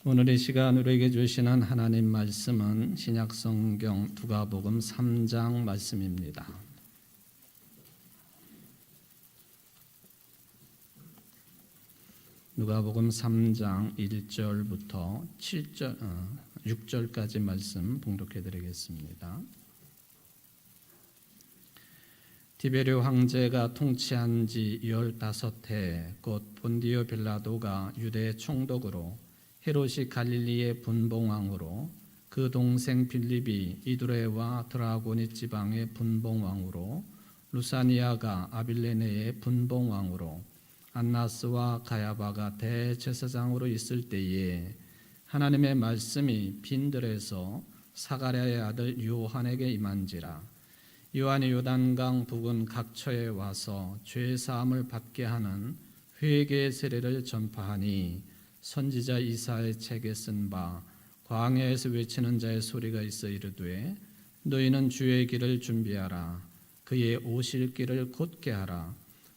오늘 이 시간 우리에게 주시는 하나님 말씀은 신약성경 누가복음 3장 말씀입니다. 누가복음 3장 1절부터 6절까지 말씀 봉독해 드리겠습니다. 디베르 황제가 통치한 지 15해 곧 본디오 빌라도가 유대 총독으로 헤롯이 갈릴리의 분봉왕으로 그 동생 빌립이 이두레와 드라고니 지방의 분봉왕으로 루사니아가 아빌레네의 분봉왕으로 안나스와 가야바가 대제사장으로 있을 때에 하나님의 말씀이 빈들에서 사가랴의 아들 요한에게 임한지라. 요한이 요단강 부근 각처에 와서 죄 사함을 받게 하는 회개의 세례를 전파하니 선지자 이사야의 책에 쓴 바 광야에서 외치는 자의 소리가 있어 이르되 너희는 주의 길을 준비하라. 그의 오실 길을 곧게 하라.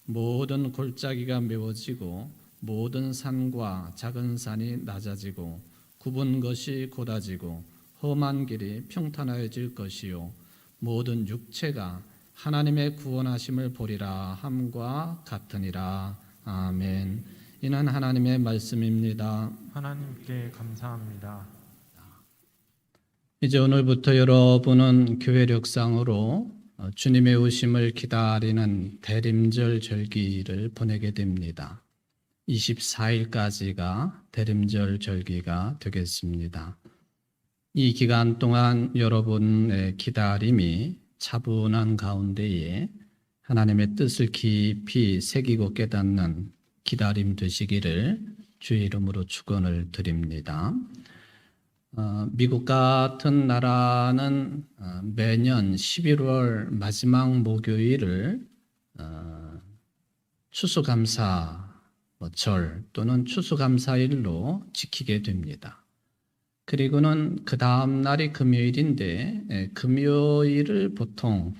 모든 골짜기가 메워지고 모든 산과 작은 산이 낮아지고 굽은 것이 곧아지고 험한 길이 평탄하여질 것이요 모든 육체가 하나님의 구원하심을 보리라 함과 같으니라. 아멘. 이는 하나님의 말씀입니다. 하나님께 감사합니다. 이제 오늘부터 여러분은 교회력상으로 주님의 오심을 기다리는 대림절 절기를 보내게 됩니다. 24일까지가 대림절 절기가 되겠습니다. 이 기간 동안 여러분의 기다림이 차분한 가운데에 하나님의 뜻을 깊이 새기고 깨닫는 기다림 되시기를 주의 이름으로 축원을 드립니다. 미국 같은 나라는 매년 11월 마지막 목요일을 추수감사절 또는 추수감사일로 지키게 됩니다. 그리고는 그 다음 날이 금요일인데 금요일을 보통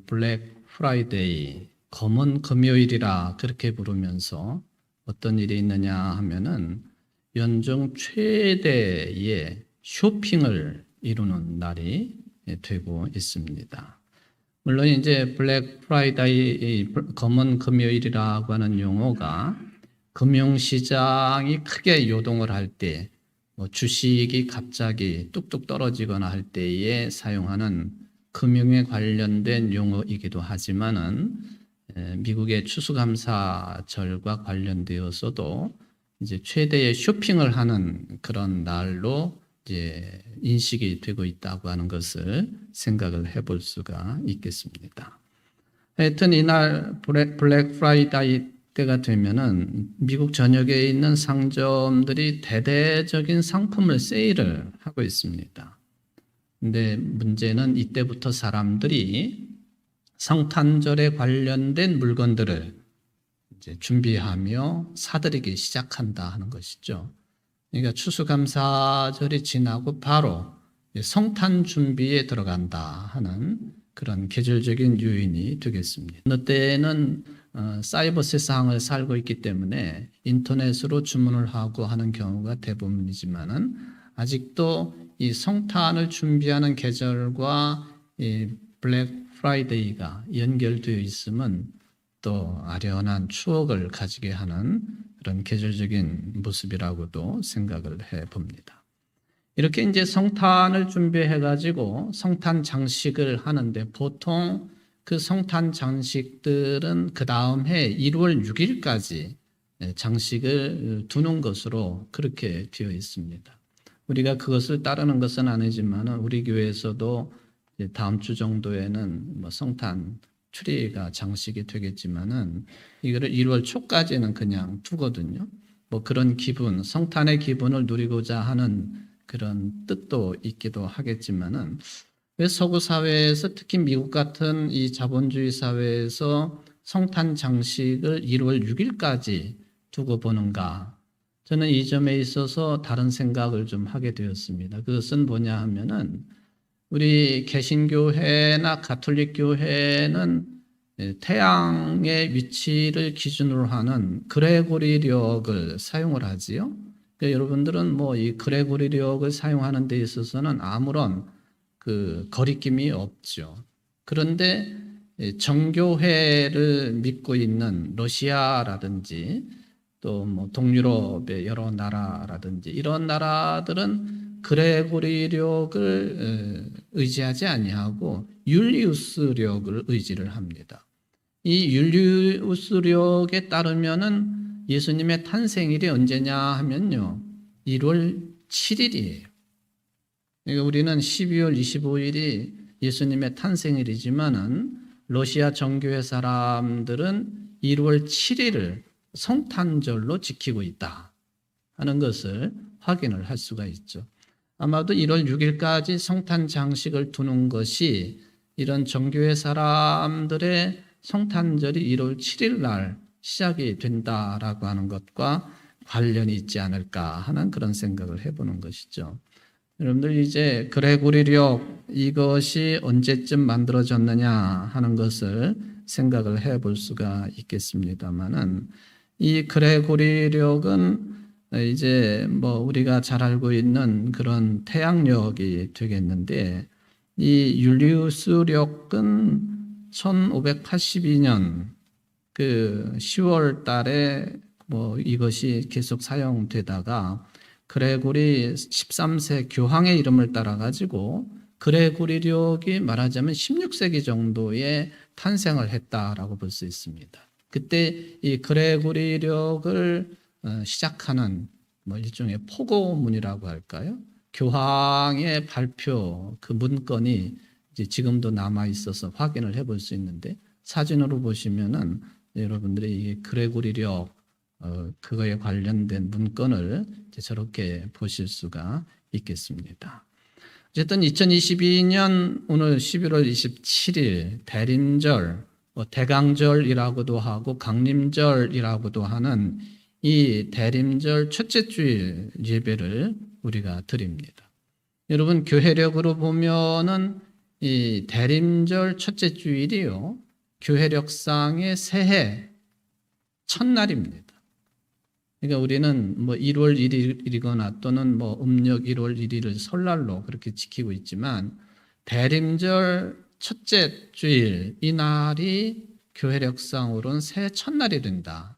블랙 프라이데이, 검은 금요일이라 그렇게 부르면서 어떤 일이 있느냐 하면은 연중 최대의 쇼핑을 이루는 날이 되고 있습니다. 물론 이제 블랙 프라이데이, 검은 금요일이라고 하는 용어가 금융시장이 크게 요동을 할 때, 주식이 갑자기 뚝뚝 떨어지거나 할 때에 사용하는 금융에 관련된 용어이기도 하지만은 미국의 추수감사절과 관련되어서도 이제 최대의 쇼핑을 하는 그런 날로 이제 인식이 되고 있다고 하는 것을 생각을 해볼 수가 있겠습니다. 하여튼 이날 블랙 프라이데이 때가 되면은 미국 전역에 있는 상점들이 대대적인 상품을 세일을 하고 있습니다. 근데 문제는 이때부터 사람들이 성탄절에 관련된 물건들을 이제 준비하며 사들이기 시작한다 하는 것이죠. 그러니까 추수감사절이 지나고 바로 성탄 준비에 들어간다 하는 그런 계절적인 요인이 되겠습니다. 어느 때는 사이버 세상을 살고 있기 때문에 인터넷으로 주문을 하고 하는 경우가 대부분이지만은 아직도 이 성탄을 준비하는 계절과 이 블랙 프라이데이가 연결되어 있으면 또 아련한 추억을 가지게 하는 그런 계절적인 모습이라고도 생각을 해 봅니다. 이렇게 이제 성탄을 준비해 가지고 성탄 장식을 하는데 보통 그 성탄 장식들은 그 다음 해 1월 6일까지 장식을 두는 것으로 그렇게 되어 있습니다. 우리가 그것을 따르는 것은 아니지만 우리 교회에서도 다음 주 정도에는 성탄 트리가 장식이 되겠지만은 이거를 1월 초까지는 그냥 두거든요. 그런 기분, 성탄의 기분을 누리고자 하는 그런 뜻도 있기도 하겠지만은 왜 서구 사회에서 특히 미국 같은 이 자본주의 사회에서 성탄 장식을 1월 6일까지 두고 보는가? 저는 이 점에 있어서 다른 생각을 좀 하게 되었습니다. 그것은 뭐냐 하면은 우리 개신교회나 가톨릭 교회는 태양의 위치를 기준으로 하는 그레고리력을 사용을 하지요. 그러니까 여러분들은 뭐 이 그레고리력을 사용하는 데 있어서는 아무런 그 거리낌이 없죠. 그런데 정교회를 믿고 있는 러시아라든지 또 뭐 동유럽의 여러 나라라든지 이런 나라들은 그레고리력을 의지하지 아니하고 율리우스력을 의지를 합니다. 이 율리우스력에 따르면은 예수님의 탄생일이 언제냐 하면요, 1월 7일이에요. 그러니까 우리는 12월 25일이 예수님의 탄생일이지만은 러시아 정교회 사람들은 1월 7일을 성탄절로 지키고 있다 하는 것을 확인을 할 수가 있죠. 아마도 1월 6일까지 성탄 장식을 두는 것이 이런 정교회 사람들의 성탄절이 1월 7일 날 시작이 된다라고 하는 것과 관련이 있지 않을까 하는 그런 생각을 해보는 것이죠. 여러분들 이제 그레고리력 이것이 언제쯤 만들어졌느냐 하는 것을 생각을 해볼 수가 있겠습니다만은 이 그레고리력은 이제 뭐 우리가 잘 알고 있는 그런 태양력이 되겠는데 이 율리우스력은 1582년 그 10월 달에 뭐 이것이 계속 사용되다가 그레고리 13세 교황의 이름을 따라 가지고 그레고리력이 말하자면 16세기 정도에 탄생을 했다라고 볼 수 있습니다. 그때 이 그레고리력을 시작하는 뭐 일종의 포고문이라고 할까요? 교황의 발표 그 문건이 이제 지금도 남아 있어서 확인을 해볼 수 있는데 사진으로 보시면은 여러분들이 이 그레고리력 그거에 관련된 문건을 이제 저렇게 보실 수가 있겠습니다. 어쨌든 2022년 오늘 11월 27일 대림절, 대강절이라고도 하고 강림절이라고도 하는 이 대림절 첫째 주일 예배를 우리가 드립니다. 여러분 교회력으로 보면은 이 대림절 첫째 주일이요, 교회력상의 새해 첫날입니다. 그러니까 우리는 뭐 1월 1일이거나 또는 뭐 음력 1월 1일을 설날로 그렇게 지키고 있지만 대림절 첫째 주일 이 날이 교회력상으로는 새해 첫날이 된다.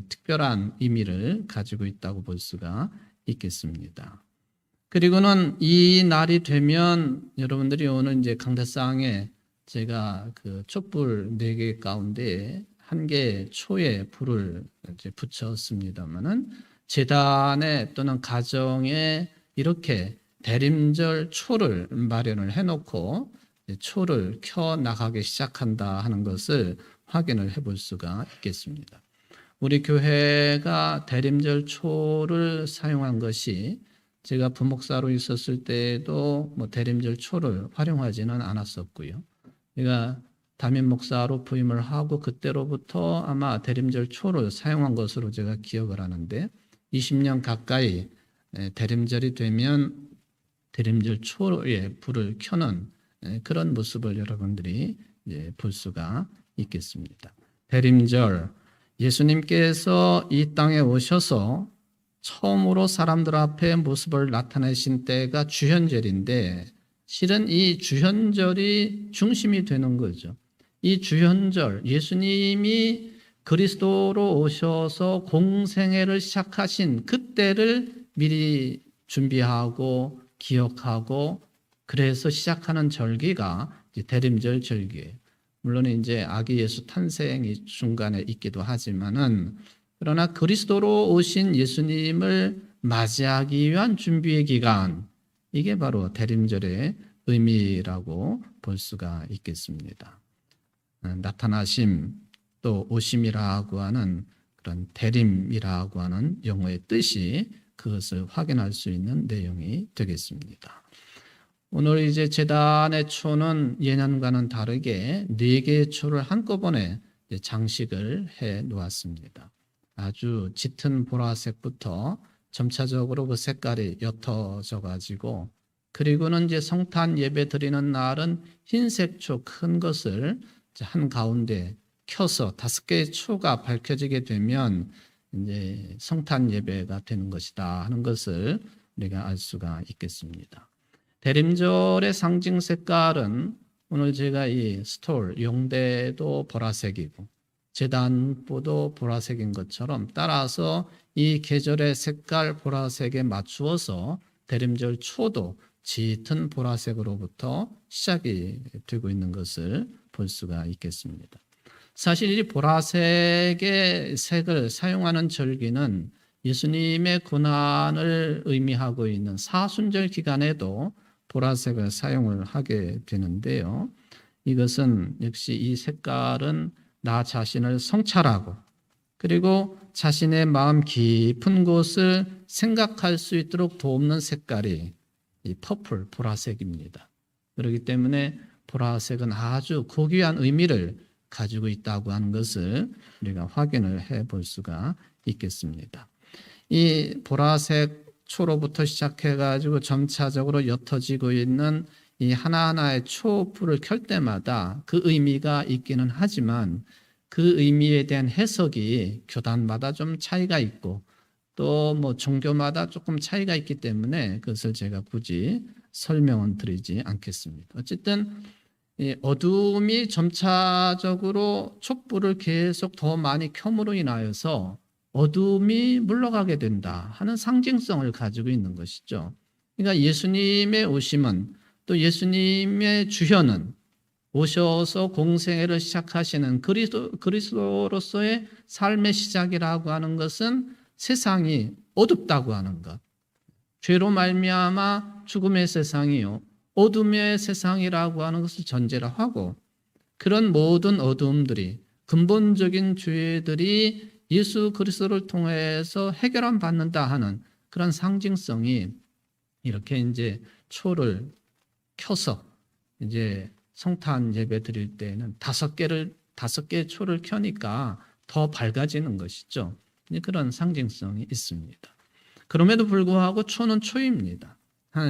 특별한 의미를 가지고 있다고 볼 수가 있겠습니다. 그리고는 이 날이 되면 여러분들이 오늘 이제 강대상에 제가 그 촛불 4개 가운데 1개 초에 불을 이제 붙였습니다만은 제단에 또는 가정에 이렇게 대림절 초를 마련을 해놓고 초를 켜 나가기 시작한다 하는 것을 확인을 해볼 수가 있겠습니다. 우리 교회가 대림절 초를 사용한 것이 제가 부목사로 있었을 때도 뭐 대림절 초를 활용하지는 않았었고요. 제가 담임 목사로 부임을 하고 그때로부터 아마 대림절 초를 사용한 것으로 제가 기억을 하는데 20년 가까이 대림절이 되면 대림절 초에 불을 켜는 그런 모습을 여러분들이 볼 수가 있겠습니다. 대림절, 예수님께서 이 땅에 오셔서 처음으로 사람들 앞에 모습을 나타내신 때가 주현절인데 실은 이 주현절이 중심이 되는 거죠. 이 주현절, 예수님이 그리스도로 오셔서 공생애를 시작하신 그때를 미리 준비하고 기억하고 그래서 시작하는 절기가 이제 대림절 절기예요. 물론 이제 아기 예수 탄생이 중간에 있기도 하지만은 그러나 그리스도로 오신 예수님을 맞이하기 위한 준비의 기간, 이게 바로 대림절의 의미라고 볼 수가 있겠습니다. 나타나심 또 오심이라고 하는 그런 대림이라고 하는 용어의 뜻이 그것을 확인할 수 있는 내용이 되겠습니다. 오늘 이제 제단의 초는 예년과는 다르게 4개의 초를 한꺼번에 장식을 해 놓았습니다. 아주 짙은 보라색부터 점차적으로 그 색깔이 옅어져 가지고 그리고는 이제 성탄 예배 드리는 날은 흰색 초 큰 것을 한 가운데 켜서 5개의 초가 밝혀지게 되면 이제 성탄 예배가 되는 것이다 하는 것을 우리가 알 수가 있겠습니다. 대림절의 상징 색깔은 오늘 제가 이 스톨, 용대도 보라색이고 제단보도 보라색인 것처럼 따라서 이 계절의 색깔 보라색에 맞추어서 대림절 초도 짙은 보라색으로부터 시작이 되고 있는 것을 볼 수가 있겠습니다. 사실 이 보라색의 색을 사용하는 절기는 예수님의 고난을 의미하고 있는 사순절 기간에도 보라색을 사용을 하게 되는데요. 이것은 역시 이 색깔은 나 자신을 성찰하고 그리고 자신의 마음 깊은 곳을 생각할 수 있도록 돕는 색깔이 이 퍼플, 보라색입니다. 그렇기 때문에 보라색은 아주 고귀한 의미를 가지고 있다고 하는 것을 우리가 확인을 해 볼 수가 있겠습니다. 이 보라색 초로부터 시작해 가지고 점차적으로 옅어지고 있는 이 하나하나의 촛불을 켤 때마다 그 의미가 있기는 하지만 그 의미에 대한 해석이 교단마다 좀 차이가 있고 또 뭐 종교마다 조금 차이가 있기 때문에 그것을 제가 굳이 설명은 드리지 않겠습니다. 어쨌든 이 어둠이 점차적으로 촛불을 계속 더 많이 켬으로 인하여서 어둠이 물러가게 된다 하는 상징성을 가지고 있는 것이죠. 그러니까 예수님의 오심은 또 예수님의 주현은 오셔서 공생애를 시작하시는 그리스도로서의 삶의 시작이라고 하는 것은 세상이 어둡다고 하는 것, 죄로 말미암아 죽음의 세상이요 어둠의 세상이라고 하는 것을 전제로 하고 그런 모든 어두움들이 근본적인 죄들이 예수 그리스도를 통해서 해결함 받는다 하는 그런 상징성이 이렇게 이제 초를 켜서 이제 성탄 예배 드릴 때는 다섯 개의 초를 켜니까 더 밝아지는 것이죠. 그런 상징성이 있습니다. 그럼에도 불구하고 초는 초입니다.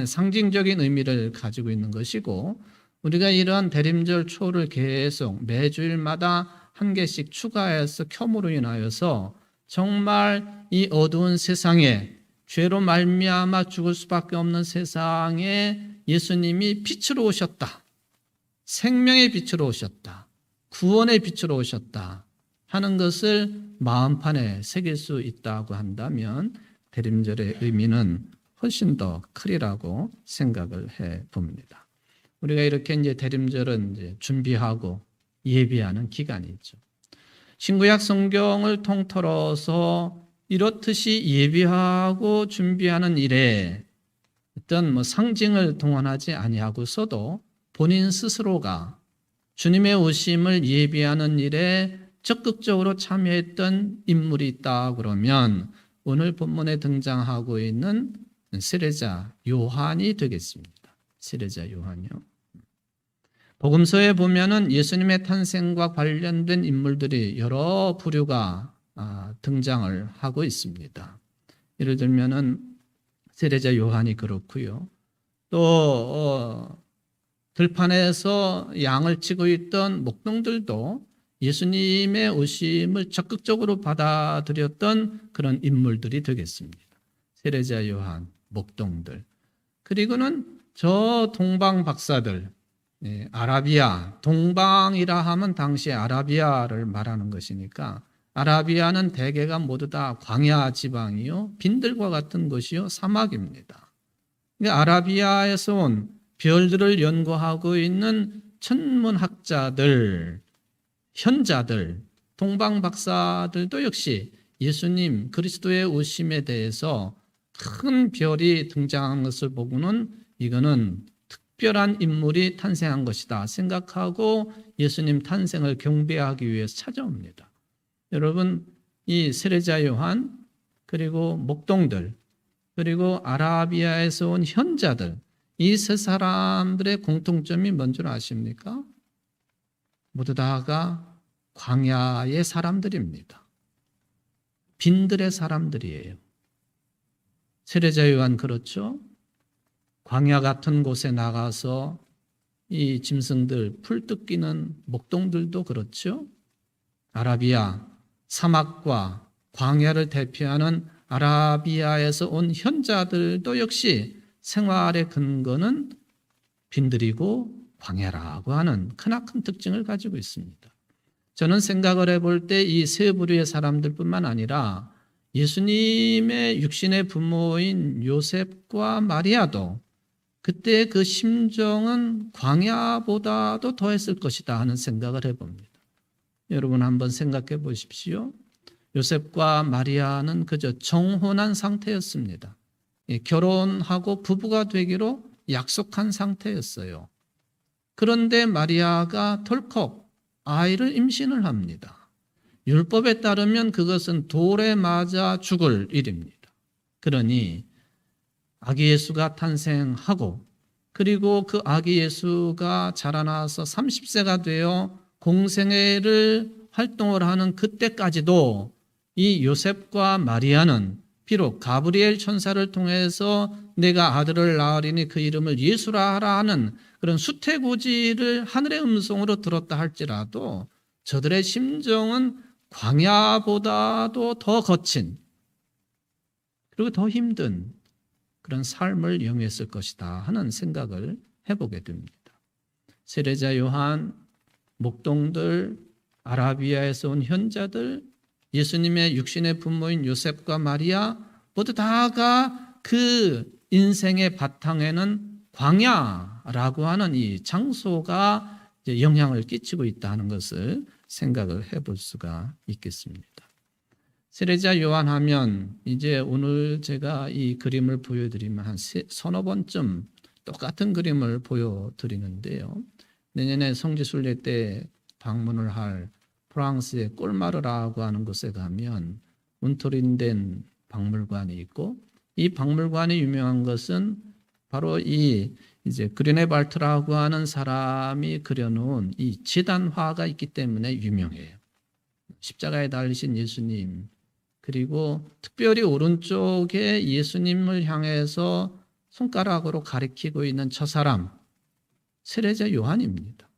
상징적인 의미를 가지고 있는 것이고 우리가 이러한 대림절 초를 계속 매주일마다 한 개씩 추가해서 켬으로 인하여서 정말 이 어두운 세상에 죄로 말미암아 죽을 수밖에 없는 세상에 예수님이 빛으로 오셨다. 생명의 빛으로 오셨다. 구원의 빛으로 오셨다 하는 것을 마음판에 새길 수 있다고 한다면 대림절의 의미는 훨씬 더 크리라고 생각을 해 봅니다. 우리가 이렇게 이제 대림절은 이제 준비하고 예비하는 기간이죠. 신구약 성경을 통틀어서 이렇듯이 예비하고 준비하는 일에 어떤 뭐 상징을 동원하지 아니하고서도 본인 스스로가 주님의 오심을 예비하는 일에 적극적으로 참여했던 인물이 있다 그러면 오늘 본문에 등장하고 있는 세례자 요한이 되겠습니다. 세례자 요한이요. 복음서에 보면은 예수님의 탄생과 관련된 인물들이 여러 부류가 등장을 하고 있습니다. 예를 들면은 세례자 요한이 그렇고요. 또 들판에서 양을 치고 있던 목동들도 예수님의 오심을 적극적으로 받아들였던 그런 인물들이 되겠습니다. 세례자 요한, 목동들. 그리고는 저 동방 박사들, 아라비아, 동방이라 하면 당시에 아라비아를 말하는 것이니까 아라비아는 대개가 모두 다 광야 지방이요, 빈들과 같은 곳이요, 사막입니다. 그러니까 아라비아에서 온 별들을 연구하고 있는 천문학자들, 현자들, 동방 박사들도 역시 예수님 그리스도의 오심에 대해서 큰 별이 등장한 것을 보고는 이거는 특별한 인물이 탄생한 것이다 생각하고 예수님 탄생을 경배하기 위해서 찾아옵니다. 여러분, 이 세례자 요한, 그리고 목동들, 그리고 아라비아에서 온 현자들, 이 세 사람들의 공통점이 뭔 줄 아십니까? 모두 다가 광야의 사람들입니다. 빈들의 사람들이에요. 세례자 요한 그렇죠? 광야 같은 곳에 나가서 이 짐승들 풀 뜯기는 목동들도 그렇죠? 아라비아 사막과 광야를 대표하는 아라비아에서 온 현자들도 역시 생활의 근거는 빈들이고 광야라고 하는 크나큰 특징을 가지고 있습니다. 저는 생각을 해볼 때 이 세 부류의 사람들뿐만 아니라 예수님의 육신의 부모인 요셉과 마리아도 그때 그 심정은 광야보다도 더했을 것이다 하는 생각을 해봅니다. 여러분 한번 생각해 보십시오. 요셉과 마리아는 그저 정혼한 상태였습니다. 결혼하고 부부가 되기로 약속한 상태였어요. 그런데 마리아가 덜컥 아이를 임신을 합니다. 율법에 따르면 그것은 돌에 맞아 죽을 일입니다. 그러니 아기 예수가 탄생하고 그리고 그 아기 예수가 자라나서 30세가 되어 공생애를 활동을 하는 그때까지도 이 요셉과 마리아는 비록 가브리엘 천사를 통해서 내가 아들을 낳으리니 그 이름을 예수라 하라 하는 그런 수태고지를 하늘의 음성으로 들었다 할지라도 저들의 심정은 광야보다도 더 거친 그리고 더 힘든 그런 삶을 영위했을 것이다 하는 생각을 해보게 됩니다. 세례자 요한, 목동들, 아라비아에서 온 현자들, 예수님의 육신의 부모인 요셉과 마리아 모두 다가 그 인생의 바탕에는 광야라고 하는 이 장소가 영향을 끼치고 있다는 것을 생각을 해볼 수가 있겠습니다. 세례자 요한 하면 이제 오늘 제가 이 그림을 보여드리면 한 서너 번쯤 똑같은 그림을 보여드리는데요. 내년에 성지순례 때 방문을 할 프랑스의 꼴마르라고 하는 곳에 가면 운토린된 박물관이 있고 이 박물관이 유명한 것은 바로 이 이제 그리네발트라고 하는 사람이 그려놓은 이 지단화가 있기 때문에 유명해요. 십자가에 달리신 예수님 그리고 특별히 오른쪽에 예수님을 향해서 손가락으로 가리키고 있는 저 사람 세례자 요한입니다.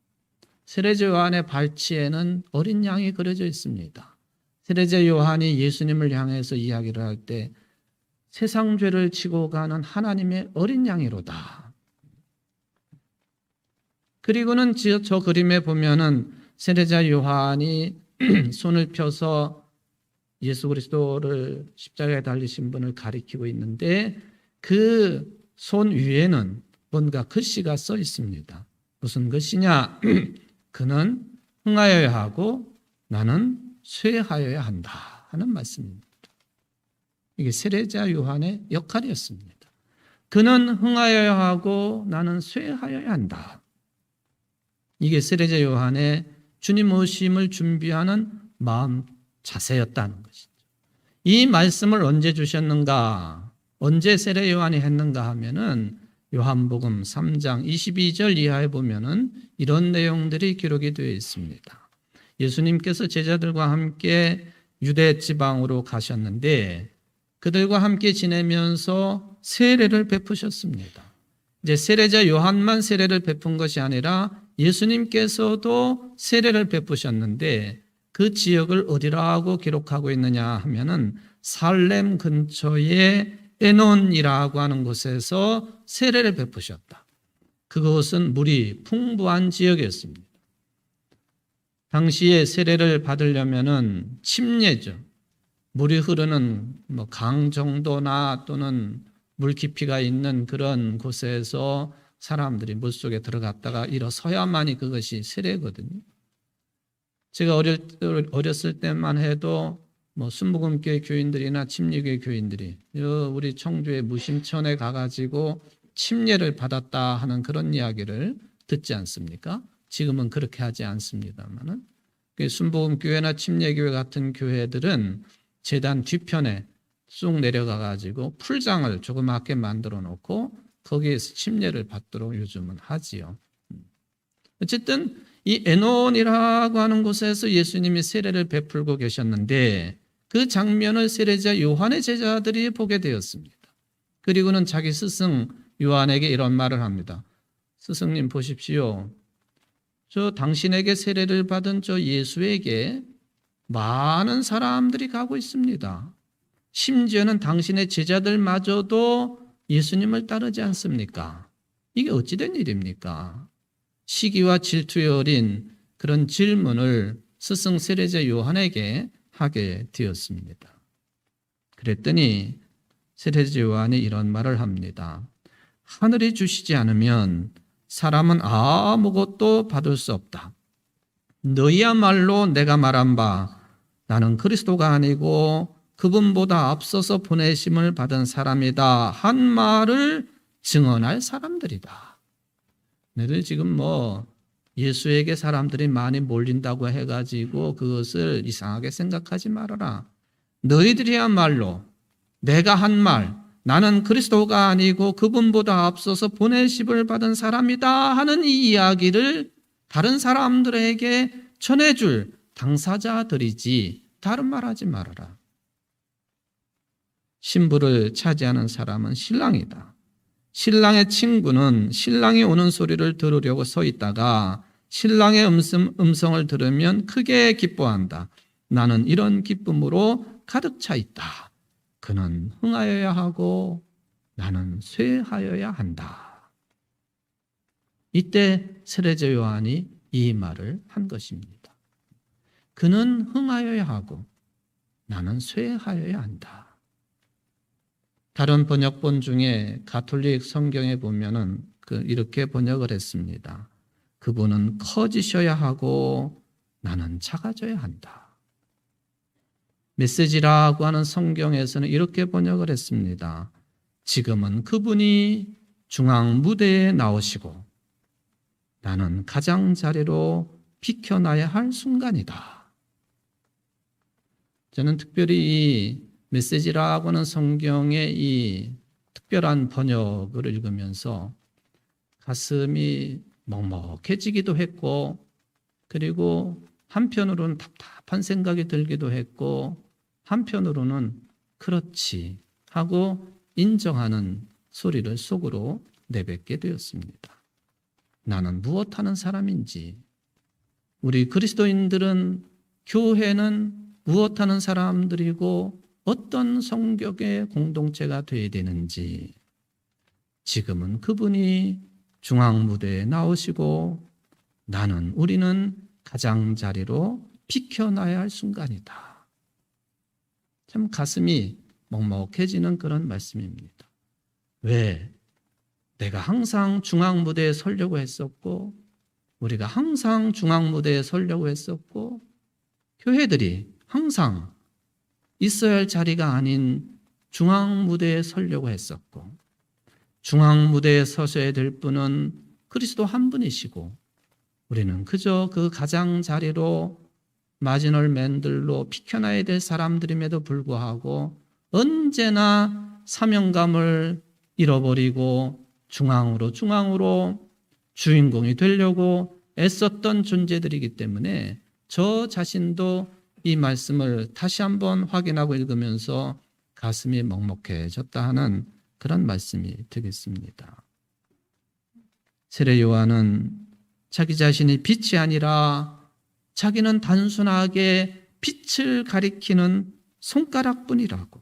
세례자 요한의 발치에는 어린 양이 그려져 있습니다. 세례자 요한이 예수님을 향해서 이야기를 할 때 세상 죄를 지고 가는 하나님의 어린 양이로다. 그리고는 저 그림에 보면은 세례자 요한이 손을 펴서 예수 그리스도를 십자가에 달리신 분을 가리키고 있는데 그 손 위에는 뭔가 글씨가 써 있습니다. 무슨 글씨냐? 그는 흥하여야 하고 나는 쇠하여야 한다 하는 말씀입니다. 이게 세례자 요한의 역할이었습니다. 그는 흥하여야 하고 나는 쇠하여야 한다. 이게 세례자 요한의 주님 오심을 준비하는 마음 자세였다는 것이죠. 이 말씀을 언제 주셨는가? 언제 세례 요한이 했는가 하면은 요한복음 3장 22절 이하에 보면은 이런 내용들이 기록이 되어 있습니다. 예수님께서 제자들과 함께 유대 지방으로 가셨는데 그들과 함께 지내면서 세례를 베푸셨습니다. 이제 세례자 요한만 세례를 베푼 것이 아니라 예수님께서도 세례를 베푸셨는데 그 지역을 어디라고 기록하고 있느냐 하면은 살렘 근처의 에논이라고 하는 곳에서 세례를 베푸셨다. 그곳은 물이 풍부한 지역이었습니다. 당시에 세례를 받으려면은 침례죠. 물이 흐르는 강 정도나 또는 물 깊이가 있는 그런 곳에서 사람들이 물속에 들어갔다가 일어서야만이 그것이 세례거든요. 제가 어렸을 때만 해도 순복음교회 교인들이나 침례교회 교인들이 우리 청주의 무심천에 가가지고 침례를 받았다 하는 그런 이야기를 듣지 않습니까? 지금은 그렇게 하지 않습니다만은 순복음교회나 침례교회 같은 교회들은 제단 뒤편에 쑥 내려가가지고 풀장을 조그맣게 만들어 놓고 거기에서 침례를 받도록 요즘은 하지요. 어쨌든 이 에논이라고 하는 곳에서 예수님이 세례를 베풀고 계셨는데 그 장면을 세례자 요한의 제자들이 보게 되었습니다. 그리고는 자기 스승 요한에게 이런 말을 합니다. 스승님 보십시오. 저 당신에게 세례를 받은 저 예수에게 많은 사람들이 가고 있습니다. 심지어는 당신의 제자들마저도 예수님을 따르지 않습니까? 이게 어찌된 일입니까? 시기와 질투에 어린 그런 질문을 스승 세례자 요한에게 하게 되었습니다. 그랬더니 세례자 요한이 이런 말을 합니다. 하늘이 주시지 않으면 사람은 아무것도 받을 수 없다. 너희야말로 내가 말한 바 나는 그리스도가 아니고 그분보다 앞서서 보내심을 받은 사람이다 한 말을 증언할 사람들이다. 너희들 지금 예수에게 사람들이 많이 몰린다고 해가지고 그것을 이상하게 생각하지 말아라. 너희들이야말로 내가 한 말, 나는 그리스도가 아니고 그분보다 앞서서 보내심을 받은 사람이다 하는 이 이야기를 다른 사람들에게 전해줄 당사자들이지 다른 말 하지 말아라. 신부를 차지하는 사람은 신랑이다. 신랑의 친구는 신랑이 오는 소리를 들으려고 서 있다가 신랑의 음성을 들으면 크게 기뻐한다. 나는 이런 기쁨으로 가득 차 있다. 그는 흥하여야 하고 나는 쇠하여야 한다. 이때 세례자 요한이 이 말을 한 것입니다. 그는 흥하여야 하고 나는 쇠하여야 한다. 다른 번역본 중에 가톨릭 성경에 보면은 이렇게 번역을 했습니다. 그분은 커지셔야 하고 나는 작아져야 한다. 메시지라고 하는 성경에서는 이렇게 번역을 했습니다. 지금은 그분이 중앙 무대에 나오시고 나는 가장자리로 비켜나야 할 순간이다. 저는 특별히 이 메시지라고 하는 성경의 이 특별한 번역을 읽으면서 가슴이 먹먹해지기도 했고 그리고 한편으로는 답답한 생각이 들기도 했고 한편으로는 그렇지 하고 인정하는 소리를 속으로 내뱉게 되었습니다. 나는 무엇하는 사람인지, 우리 그리스도인들은 교회는 무엇하는 사람들이고 어떤 성격의 공동체가 되어야 되는지, 지금은 그분이 중앙무대에 나오시고 우리는 가장자리로 비켜나야 할 순간이다. 참 가슴이 먹먹해지는 그런 말씀입니다. 왜? 내가 항상 중앙무대에 서려고 했었고 우리가 항상 중앙무대에 서려고 했었고 교회들이 항상 있어야 할 자리가 아닌 중앙무대에 서려고 했었고 중앙무대에 서셔야 될 분은 그리스도 한 분이시고 우리는 그저 그 가장자리로 마지노맨들로 비켜나야 될 사람들임에도 불구하고 언제나 사명감을 잃어버리고 중앙으로 주인공이 되려고 애썼던 존재들이기 때문에 저 자신도 이 말씀을 다시 한번 확인하고 읽으면서 가슴이 먹먹해졌다 하는 그런 말씀이 되겠습니다. 세례 요한은 자기 자신이 빛이 아니라 자기는 단순하게 빛을 가리키는 손가락뿐이라고,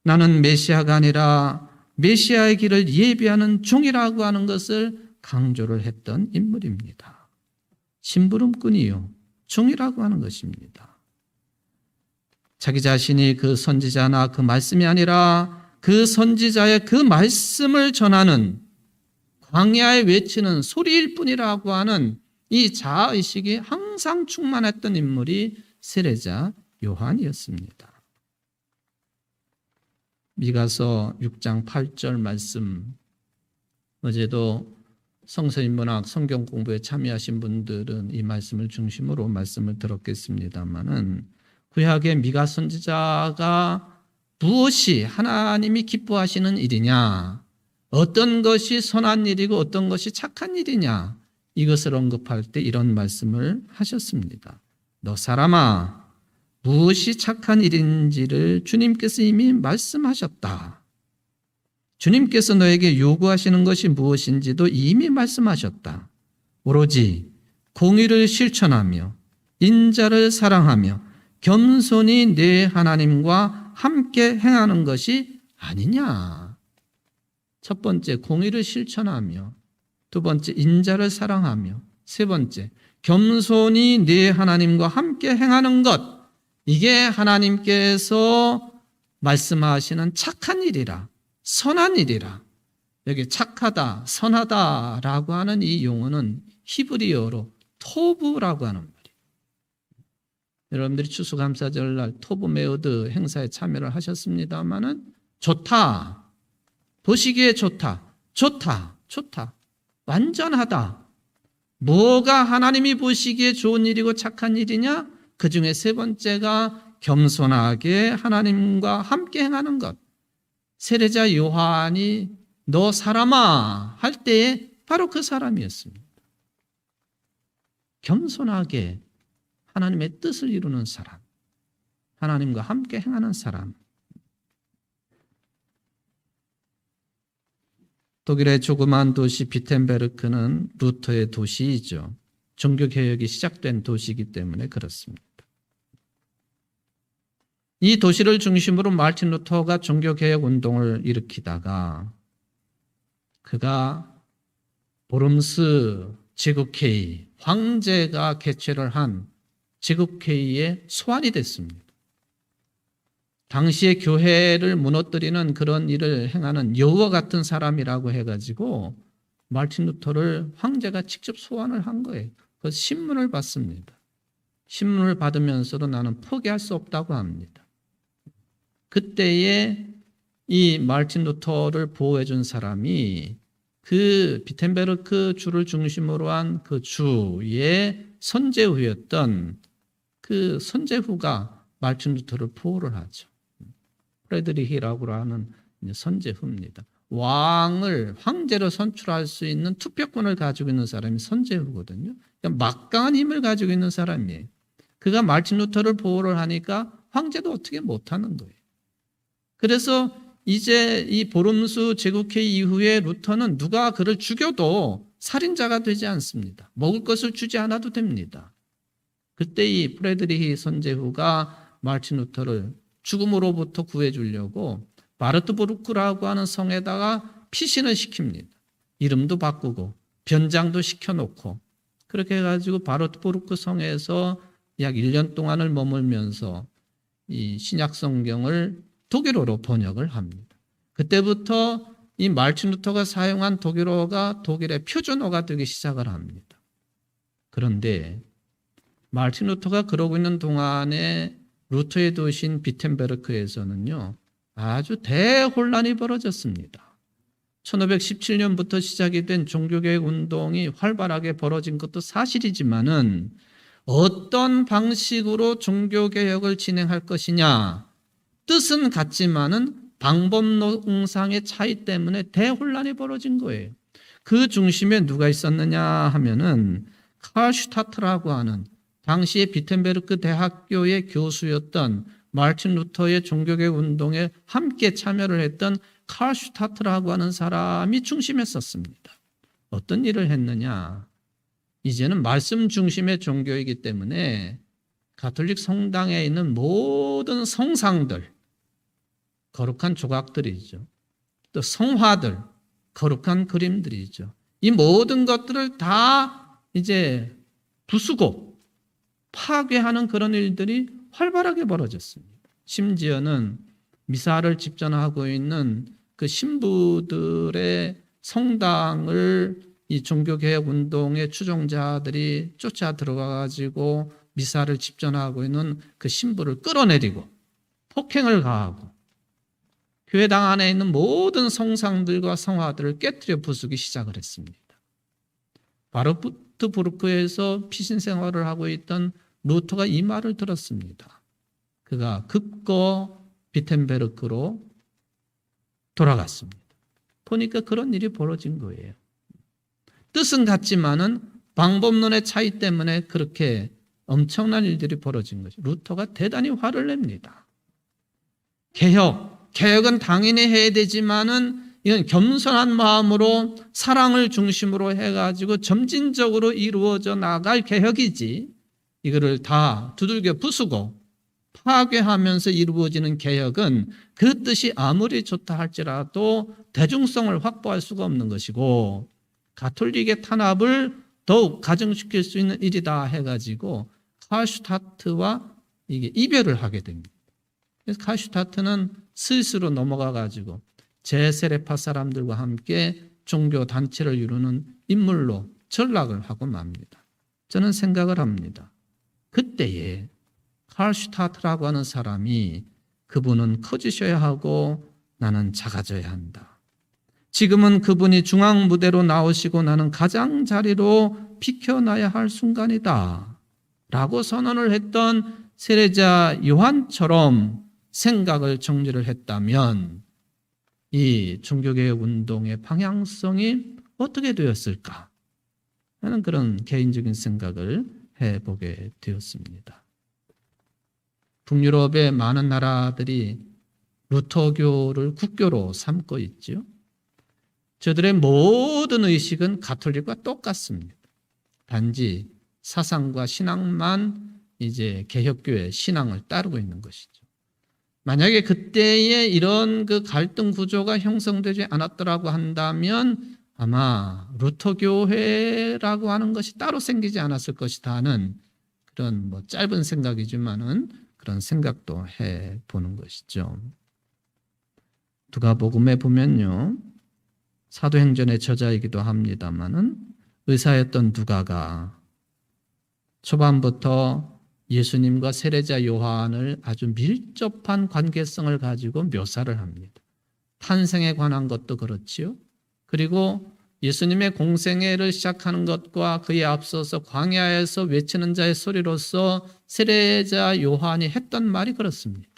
나는 메시아가 아니라 메시아의 길을 예비하는 종이라고 하는 것을 강조를 했던 인물입니다. 심부름꾼이요, 종이라고 하는 것입니다. 자기 자신이 그 선지자나 그 말씀이 아니라 그 선지자의 그 말씀을 전하는 광야에 외치는 소리일 뿐이라고 하는 이 자아의식이 항상 충만했던 인물이 세례자 요한이었습니다. 미가서 6장 8절 말씀, 어제도 성서인문학 성경 공부에 참여하신 분들은 이 말씀을 중심으로 말씀을 들었겠습니다마는 구약의 미가 선지자가 무엇이 하나님이 기뻐하시는 일이냐, 어떤 것이 선한 일이고 어떤 것이 착한 일이냐, 이것을 언급할 때 이런 말씀을 하셨습니다. 너 사람아, 무엇이 착한 일인지를 주님께서 이미 말씀하셨다. 주님께서 너에게 요구하시는 것이 무엇인지도 이미 말씀하셨다. 오로지 공의를 실천하며 인자를 사랑하며 겸손히 내 하나님과 함께 행하는 것이 아니냐. 첫 번째, 공의를 실천하며, 두 번째, 인자를 사랑하며, 세 번째, 겸손히 내 하나님과 함께 행하는 것. 이게 하나님께서 말씀하시는 착한 일이라, 선한 일이라. 여기 착하다, 선하다라고 하는 이 용어는 히브리어로 토브라고 하는 말이에요. 여러분들이 추수감사절날 토브 메오드 행사에 참여를 하셨습니다마는 좋다, 보시기에 좋다, 완전하다. 뭐가 하나님이 보시기에 좋은 일이고 착한 일이냐? 그 중에 세 번째가 겸손하게 하나님과 함께 행하는 것. 세례자 요한이 너 사람아 할 때에 바로 그 사람이었습니다. 겸손하게 하나님의 뜻을 이루는 사람, 하나님과 함께 행하는 사람. 독일의 조그만 도시 비텐베르크는 루터의 도시이죠. 종교개혁이 시작된 도시이기 때문에 그렇습니다. 이 도시를 중심으로 마르틴 루터가 종교개혁 운동을 일으키다가 그가 보름스 제국회의, 황제가 개최를 한 제국회의의 소환이 됐습니다. 당시에 교회를 무너뜨리는 그런 일을 행하는 여우와 같은 사람이라고 해가지고 마르틴 루터를 황제가 직접 소환을 한 거예요. 그래서 신문을 받습니다. 신문을 받으면서도 나는 포기할 수 없다고 합니다. 그때에 이 마르틴 루터를 보호해 준 사람이 그 비텐베르크 주를 중심으로 한 그 주의 선제후였던 그 선제후가 마르틴 루터를 보호를 하죠. 프레드리히라고 하는 선제후입니다. 황제로 선출할 수 있는 투표권을 가지고 있는 사람이 선제후거든요. 그러니까 막강한 힘을 가지고 있는 사람이에요. 그가 마르틴 루터를 보호를 하니까 황제도 어떻게 못하는 거예요. 그래서 이제 이 보름수 제국회의 이후에 루터는 누가 그를 죽여도 살인자가 되지 않습니다. 먹을 것을 주지 않아도 됩니다. 그때 이 프레드리히 선제후가 마르틴 루터를 죽음으로부터 구해주려고 바르트부르크라고 하는 성에다가 피신을 시킵니다. 이름도 바꾸고 변장도 시켜놓고 그렇게 해가지고 바르트부르크 성에서 약 1년 동안을 머물면서 이 신약 성경을 독일어로 번역을 합니다. 그때부터 이 마르틴 루터가 사용한 독일어가 독일의 표준어가 되기 시작을 합니다. 그런데 마르틴 루터가 그러고 있는 동안에 루터의 도시인 비텐베르크에서는요, 아주 대혼란이 벌어졌습니다. 1517년부터 시작이 된 종교개혁 운동이 활발하게 벌어진 것도 사실이지만은 어떤 방식으로 종교개혁을 진행할 것이냐, 뜻은 같지만은 방법론상의 차이 때문에 대혼란이 벌어진 거예요. 그 중심에 누가 있었느냐 하면은 칼슈타트라고 하는 당시에 비텐베르크 대학교의 교수였던 마르틴 루터의 종교개혁 운동에 함께 참여를 했던 칼슈타트라고 하는 사람이 중심했었습니다. 어떤 일을 했느냐? 이제는 말씀 중심의 종교이기 때문에 가톨릭 성당에 있는 모든 성상들, 거룩한 조각들이죠. 또 성화들, 거룩한 그림들이죠. 이 모든 것들을 다 이제 부수고 파괴하는 그런 일들이 활발하게 벌어졌습니다. 심지어는 미사를 집전하고 있는 그 신부들의 성당을 이 종교개혁 운동의 추종자들이 쫓아 들어가가지고 미사를 집전하고 있는 그 신부를 끌어내리고 폭행을 가하고 교회당 안에 있는 모든 성상들과 성화들을 깨뜨려 부수기 시작을 했습니다. 바르트부르크에서 피신 생활을 하고 있던 루터가 이 말을 들었습니다. 그가 급거 비텐베르크로 돌아갔습니다. 보니까 그런 일이 벌어진 거예요. 뜻은 같지만은 방법론의 차이 때문에 그렇게 엄청난 일들이 벌어진 거죠. 루터가 대단히 화를 냅니다. 개혁은 당연히 해야 되지만은 이건 겸손한 마음으로 사랑을 중심으로 해가지고 점진적으로 이루어져 나갈 개혁이지 이거를 다 두들겨 부수고 파괴하면서 이루어지는 개혁은 그 뜻이 아무리 좋다 할지라도 대중성을 확보할 수가 없는 것이고 가톨릭의 탄압을 더욱 가중시킬 수 있는 일이다 해가지고 칼슈타트와 이게 이별을 하게 됩니다. 그래서 칼슈타트는 스위스로 넘어가가지고 제세례파 사람들과 함께 종교 단체를 이루는 인물로 전락을 하고 맙니다. 저는 생각을 합니다. 그때에 칼슈타트라고 하는 사람이 그분은 커지셔야 하고 나는 작아져야 한다. 지금은 그분이 중앙 무대로 나오시고 나는 가장자리로 비켜나야 할 순간이다 라고 선언을 했던 세례자 요한처럼 생각을 정리를 했다면 이 종교개혁 운동의 방향성이 어떻게 되었을까 하는 그런 개인적인 생각을 해보게 되었습니다. 북유럽의 많은 나라들이 루터교를 국교로 삼고 있죠. 저들의 모든 의식은 가톨릭과 똑같습니다. 단지 사상과 신앙만 이제 개혁교의 신앙을 따르고 있는 것이죠. 만약에 그때에 이런 그 갈등 구조가 형성되지 않았더라고 한다면 아마 루터교회라고 하는 것이 따로 생기지 않았을 것이다 하는 그런 뭐 짧은 생각이지만은 그런 생각도 해보는 것이죠. 누가복음에 보면요. 사도행전의 저자이기도 합니다마는 의사였던 누가가 초반부터 예수님과 세례자 요한을 아주 밀접한 관계성을 가지고 묘사를 합니다. 탄생에 관한 것도 그렇지요. 그리고 예수님의 공생애를 시작하는 것과 그에 앞서서 광야에서 외치는 자의 소리로서 세례자 요한이 했던 말이 그렇습니다.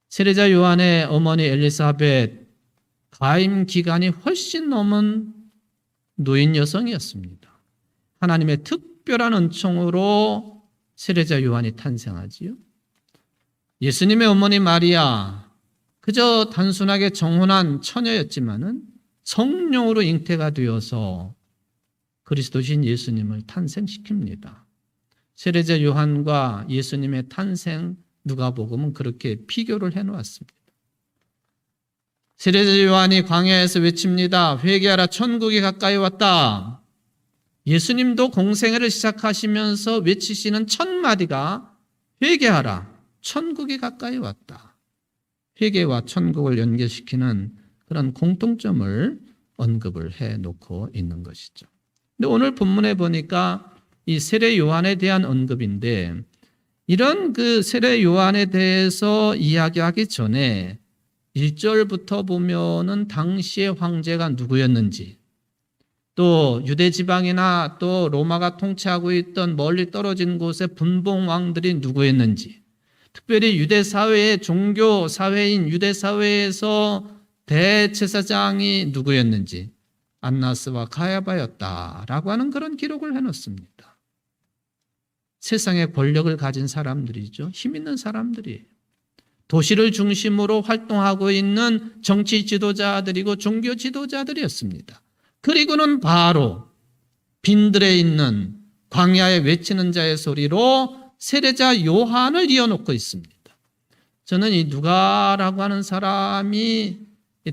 세례자 요한의 어머니 엘리사벳 가임 기간이 훨씬 넘은 노인 여성이었습니다. 하나님의 특별한 은총으로 세례자 요한이 탄생하지요. 예수님의 어머니 마리아 그저 단순하게 정혼한 처녀였지만은 성령으로 잉태가 되어서 그리스도신 예수님을 탄생시킵니다. 세례자 요한과 예수님의 탄생 누가복음은 그렇게 비교를 해놓았습니다. 세례자 요한이 광야에서 외칩니다. 회개하라 천국이 가까이 왔다. 예수님도 공생애를 시작하시면서 외치시는 첫 마디가 회개하라 천국이 가까이 왔다. 회개와 천국을 연결시키는 그런 공통점을 언급을 해놓고 있는 것이죠. 근데 오늘 본문에 보니까 이 세례 요한에 대한 언급인데 이런 그 세례 요한에 대해서 이야기하기 전에 1절부터 보면은 당시의 황제가 누구였는지 또 유대 지방이나 또 로마가 통치하고 있던 멀리 떨어진 곳의 분봉 왕들이 누구였는지 특별히 유대 사회의 종교 사회인 유대 사회에서 대제사장이 누구였는지 안나스와 가야바였다라고 하는 그런 기록을 해놓습니다. 세상의 권력을 가진 사람들이죠. 힘 있는 사람들이에요. 도시를 중심으로 활동하고 있는 정치 지도자들이고 종교 지도자들이었습니다. 그리고는 바로 빈들에 있는 광야에 외치는 자의 소리로 세례자 요한을 이어놓고 있습니다. 저는 이 누가라고 하는 사람이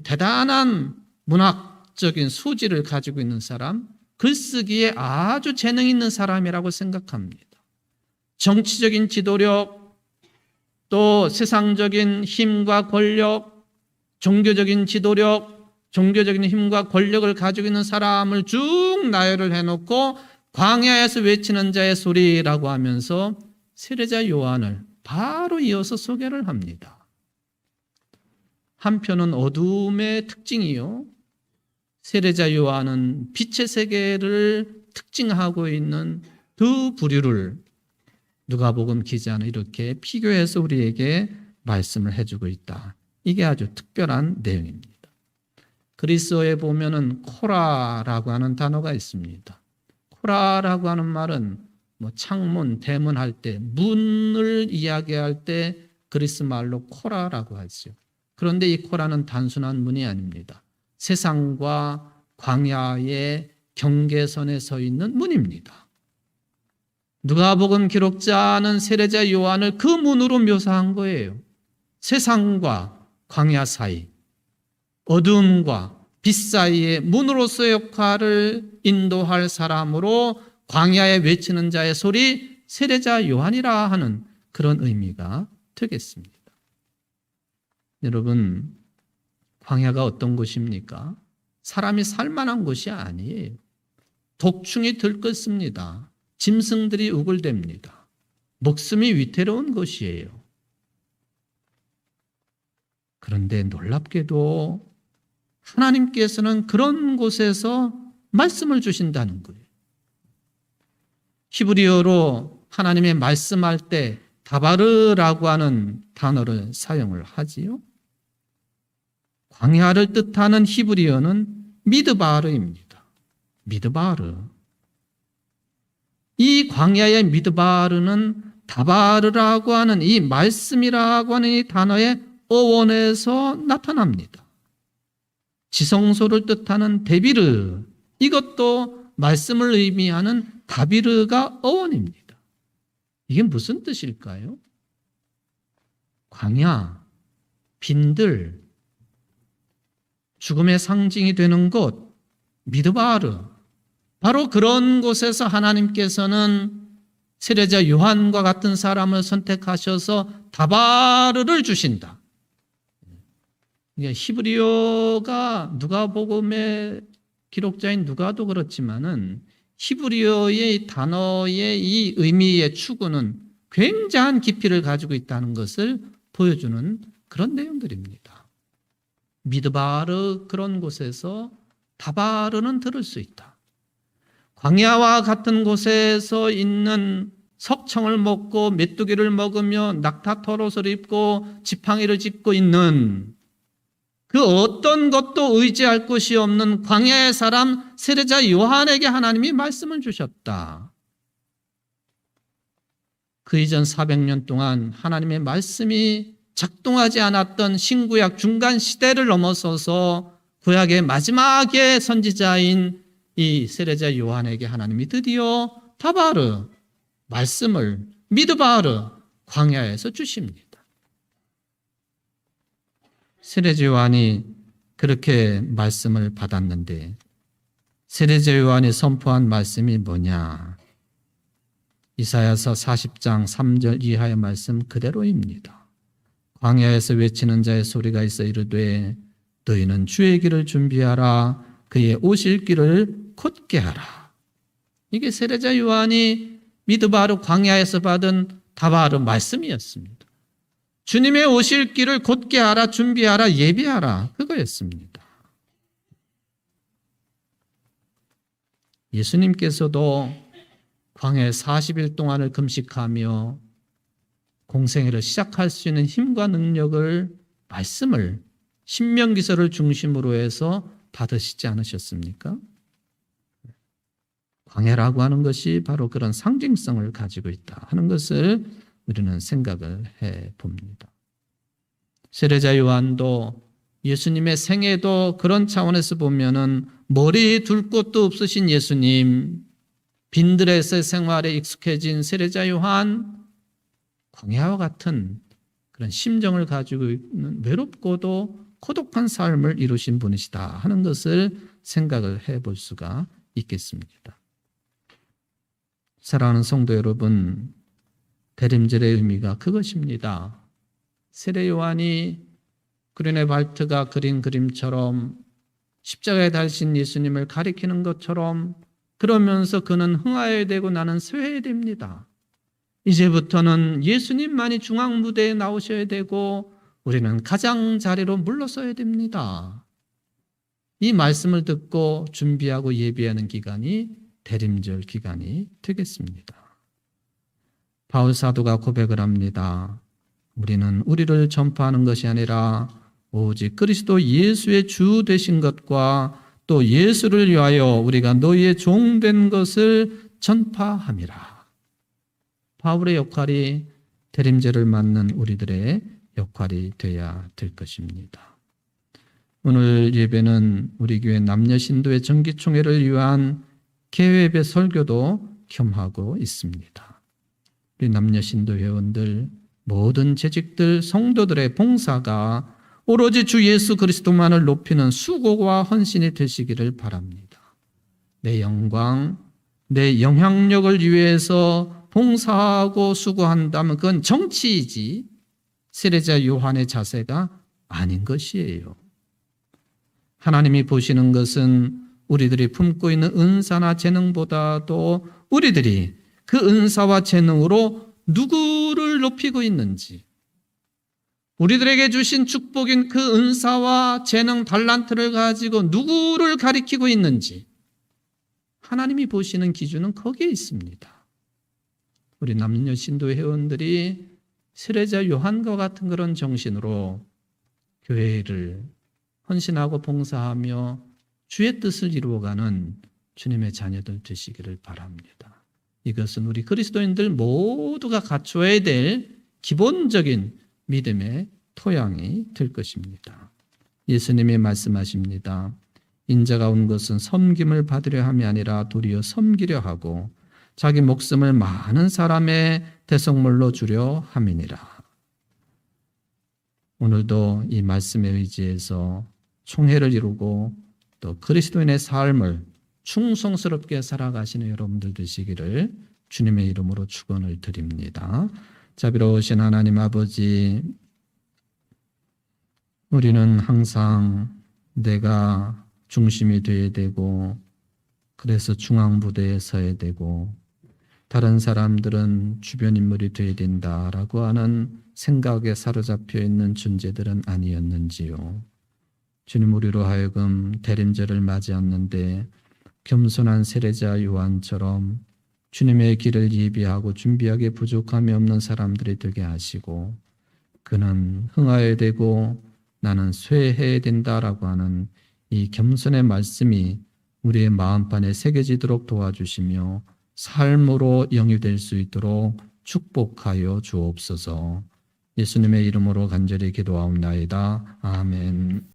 대단한 문학적인 소질을 가지고 있는 사람, 글쓰기에 아주 재능 있는 사람이라고 생각합니다. 정치적인 지도력, 또 세상적인 힘과 권력, 종교적인 지도력, 종교적인 힘과 권력을 가지고 있는 사람을 쭉 나열을 해놓고 광야에서 외치는 자의 소리라고 하면서 세례자 요한을 바로 이어서 소개를 합니다. 한편은 어둠의 특징이요. 세례자 요한은 빛의 세계를 특징하고 있는 두 부류를 누가복음 기자는 이렇게 비교해서 우리에게 말씀을 해주고 있다. 이게 아주 특별한 내용입니다. 그리스어에 보면은 코라라고 하는 단어가 있습니다. 코라라고 하는 말은 뭐 창문, 대문 할 때, 문을 이야기할 때 그리스 말로 코라라고 하죠. 그런데 이 코라는 단순한 문이 아닙니다. 세상과 광야의 경계선에 서 있는 문입니다. 누가복음 기록자는 세례자 요한을 그 문으로 묘사한 거예요. 세상과 광야 사이, 어둠과 빛 사이의 문으로서의 역할을 인도할 사람으로 광야에 외치는 자의 소리, 세례자 요한이라 하는 그런 의미가 되겠습니다. 여러분, 광야가 어떤 곳입니까? 사람이 살만한 곳이 아니에요. 독충이 들끓습니다. 짐승들이 우글댑니다. 목숨이 위태로운 곳이에요. 그런데 놀랍게도 하나님께서는 그런 곳에서 말씀을 주신다는 거예요. 히브리어로 하나님의 말씀할 때 다바르라고 하는 단어를 사용을 하지요. 광야를 뜻하는 히브리어는 미드바르입니다. 미드바르. 이 광야의 미드바르는 다바르라고 하는 이 말씀이라고 하는 이 단어의 어원에서 나타납니다. 지성소를 뜻하는 데비르, 이것도 말씀을 의미하는 다비르가 어원입니다. 이게 무슨 뜻일까요? 광야, 빈들, 죽음의 상징이 되는 곳, 미드바르, 바로 그런 곳에서 하나님께서는 세례자 요한과 같은 사람을 선택하셔서 다바르를 주신다. 히브리어가 누가복음의 기록자인 누가도 그렇지만은 히브리어의 단어의 이 의미의 추구는 굉장한 깊이를 가지고 있다는 것을 보여주는 그런 내용들입니다. 미드바르 그런 곳에서 다바르는 들을 수 있다. 광야와 같은 곳에서 있는 석청을 먹고 메뚜기를 먹으며 낙타털옷을 입고 지팡이를 짚고 있는 그 어떤 것도 의지할 곳이 없는 광야의 사람 세례자 요한에게 하나님이 말씀을 주셨다. 그 이전 400년 동안 하나님의 말씀이 작동하지 않았던 신구약 중간 시대를 넘어서서 구약의 마지막의 선지자인 이 세례자 요한에게 하나님이 드디어 다바르, 말씀을 미드바르, 광야에서 주십니다. 세례자 요한이 그렇게 말씀을 받았는데 세례자 요한이 선포한 말씀이 뭐냐? 이사야서 40장 3절 이하의 말씀 그대로입니다. 광야에서 외치는 자의 소리가 있어 이르되 너희는 주의 길을 준비하라. 그의 오실 길을 곧게 하라. 이게 세례자 요한이 미드바르 광야에서 받은 다바르 말씀이었습니다. 주님의 오실 길을 곧게 하라, 준비하라, 예비하라. 그거였습니다. 예수님께서도 광야에 40일 동안을 금식하며 공생애를 시작할 수 있는 힘과 능력을, 말씀을, 신명기서를 중심으로 해서 받으시지 않으셨습니까? 광야라고 하는 것이 바로 그런 상징성을 가지고 있다 하는 것을 우리는 생각을 해 봅니다. 세례자 요한도 예수님의 생애도 그런 차원에서 보면은 머리 둘 곳도 없으신 예수님, 빈들에서의 생활에 익숙해진 세례자 요한, 광야와 같은 그런 심정을 가지고 있는 외롭고도 고독한 삶을 이루신 분이시다 하는 것을 생각을 해 볼 수가 있겠습니다. 사랑하는 성도 여러분, 대림절의 의미가 그것입니다. 세례 요한이 그린의 발트가 그린 그림처럼 십자가에 달리신 예수님을 가리키는 것처럼 그러면서 그는 흥하여야 되고 나는 쇠해야 됩니다. 이제부터는 예수님만이 중앙 무대에 나오셔야 되고 우리는 가장자리로 물러서야 됩니다. 이 말씀을 듣고 준비하고 예비하는 기간이 대림절 기간이 되겠습니다. 바울 사도가 고백을 합니다. 우리는 우리를 전파하는 것이 아니라 오직 그리스도 예수의 주 되신 것과 또 예수를 위하여 우리가 너희의 종 된 것을 전파함이라. 바울의 역할이 대림절을 맞는 우리들의 역할이 되어야 될 것입니다. 오늘 예배는 우리 교회 남녀 신도의 정기총회를 위한 개회배 설교도 겸하고 있습니다. 우리 남녀 신도 회원들, 모든 재직들, 성도들의 봉사가 오로지 주 예수 그리스도만을 높이는 수고와 헌신이 되시기를 바랍니다. 내 영광, 내 영향력을 위해서 봉사하고 수고한다면 그건 정치이지 세례자 요한의 자세가 아닌 것이에요. 하나님이 보시는 것은 우리들이 품고 있는 은사나 재능보다도 우리들이 그 은사와 재능으로 누구를 높이고 있는지, 우리들에게 주신 축복인 그 은사와 재능, 달란트를 가지고 누구를 가리키고 있는지 하나님이 보시는 기준은 거기에 있습니다. 우리 남녀 신도 회원들이 세례자 요한과 같은 그런 정신으로 교회를 헌신하고 봉사하며 주의 뜻을 이루어가는 주님의 자녀들 되시기를 바랍니다. 이것은 우리 그리스도인들 모두가 갖춰야 될 기본적인 믿음의 토양이 될 것입니다. 예수님이 말씀하십니다. 인자가 온 것은 섬김을 받으려 함이 아니라 도리어 섬기려 하고 자기 목숨을 많은 사람의 대속물로 주려 함이니라. 오늘도 이 말씀에 의지해서 총회를 이루고 또 그리스도인의 삶을 충성스럽게 살아가시는 여러분들 되시기를 주님의 이름으로 축원을 드립니다. 자비로우신 하나님 아버지, 우리는 항상 내가 중심이 되어야 되고 그래서 중앙부대에 서야 되고 다른 사람들은 주변 인물이 되어야 된다라고 하는 생각에 사로잡혀 있는 존재들은 아니었는지요. 주님, 우리로 하여금 대림절을 맞이하는데 겸손한 세례자 요한처럼 주님의 길을 예비하고 준비하기에 부족함이 없는 사람들이 되게 하시고 그는 흥하여야 되고 나는 쇠해야 된다라고 하는 이 겸손의 말씀이 우리의 마음판에 새겨지도록 도와주시며 삶으로 영유될 수 있도록 축복하여 주옵소서. 예수님의 이름으로 간절히 기도하옵나이다. 아멘.